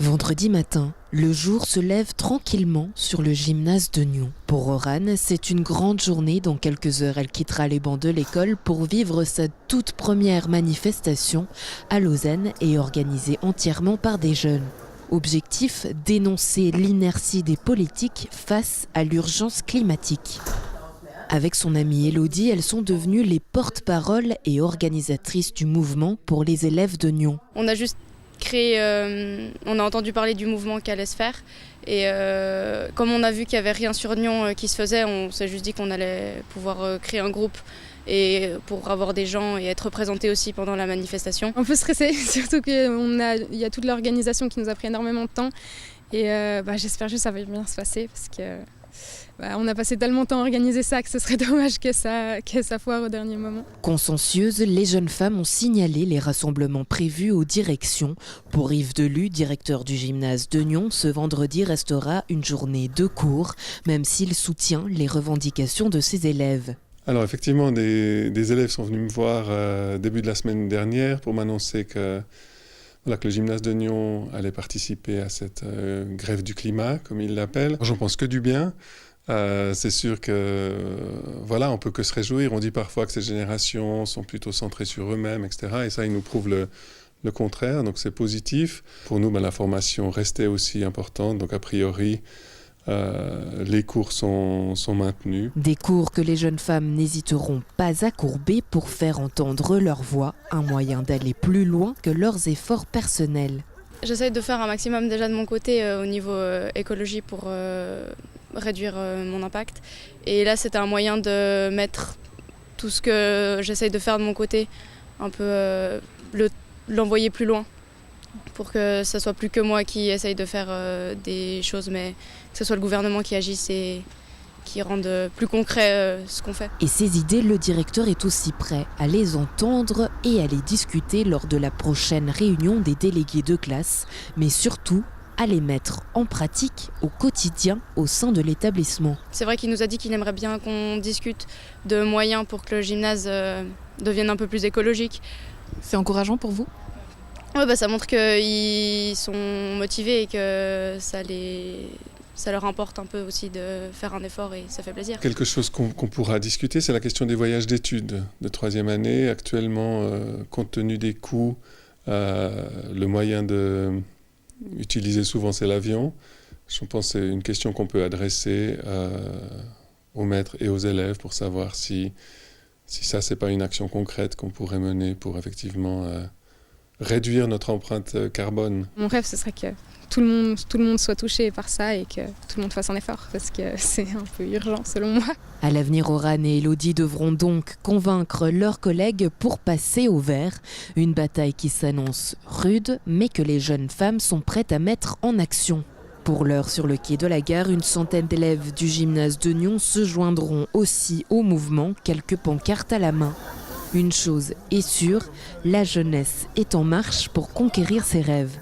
Vendredi matin, le jour se lève tranquillement sur le gymnase de Nyon. Pour Orane, c'est une grande journée. Dans quelques heures, elle quittera les bancs de l'école pour vivre sa toute première manifestation à Lausanne et organisée entièrement par des jeunes. Objectif, dénoncer l'inertie des politiques face à l'urgence climatique. Avec son amie Elodie, elles sont devenues les porte-parole et organisatrices du mouvement pour les élèves de Nyon. On a juste on a entendu parler du mouvement qui allait se faire et comme on a vu qu'il n'y avait rien sur Nyon qui se faisait, on s'est juste dit qu'on allait pouvoir créer un groupe et pour avoir des gens et être représentés aussi pendant la manifestation. Un peu stressé, surtout qu'il y a toute l'organisation qui nous a pris énormément de temps et j'espère juste que ça va bien se passer parce que on a passé tellement de temps à organiser ça que ce serait dommage que ça foire au dernier moment. Consciencieuses, les jeunes femmes ont signalé les rassemblements prévus aux directions. Pour Yves Delu, directeur du gymnase de Nyon, ce vendredi restera une journée de cours, même s'il soutient les revendications de ses élèves. Alors effectivement, des élèves sont venus me voir début de la semaine dernière pour m'annoncer que le gymnase de Nyon allait participer à cette grève du climat, comme ils l'appellent. J'en pense que du bien. C'est sûr que on peut que se réjouir. On dit parfois que ces générations sont plutôt centrées sur eux-mêmes, etc. Et ça, ils nous prouvent le contraire. Donc c'est positif. Pour nous, la formation restait aussi importante. Donc a priori, les cours sont maintenus. Des cours que les jeunes femmes n'hésiteront pas à courber pour faire entendre leur voix. Un moyen d'aller plus loin que leurs efforts personnels. J'essaye de faire un maximum déjà de mon côté au niveau écologie pour réduire mon impact. Et là, c'était un moyen de mettre tout ce que j'essaye de faire de mon côté, un peu l'envoyer plus loin, pour que ce soit plus que moi qui essaye de faire des choses, mais que ce soit le gouvernement qui agisse et qui rende plus concret ce qu'on fait. Et ces idées, le directeur est aussi prêt à les entendre et à les discuter lors de la prochaine réunion des délégués de classe, mais surtout à les mettre en pratique au quotidien au sein de l'établissement. C'est vrai qu'il nous a dit qu'il aimerait bien qu'on discute de moyens pour que le gymnase devienne un peu plus écologique. C'est encourageant pour vous ? Ouais, ça montre qu'ils sont motivés et que ça leur importe un peu aussi de faire un effort et ça fait plaisir. Quelque chose qu'on pourra discuter, c'est la question des voyages d'études de troisième année. Actuellement, compte tenu des coûts, le moyen de utiliser souvent c'est l'avion. Je pense que c'est une question qu'on peut adresser aux maîtres et aux élèves pour savoir si ça, c'est pas une action concrète qu'on pourrait mener pour effectivement réduire notre empreinte carbone. Mon rêve, ce serait que tout le monde soit touché par ça et que tout le monde fasse un effort, parce que c'est un peu urgent selon moi. À l'avenir, Orane et Elodie devront donc convaincre leurs collègues pour passer au vert. Une bataille qui s'annonce rude, mais que les jeunes femmes sont prêtes à mettre en action. Pour l'heure, sur le quai de la gare, une centaine d'élèves du gymnase de Nyon se joindront aussi au mouvement, quelques pancartes à la main. Une chose est sûre, la jeunesse est en marche pour conquérir ses rêves.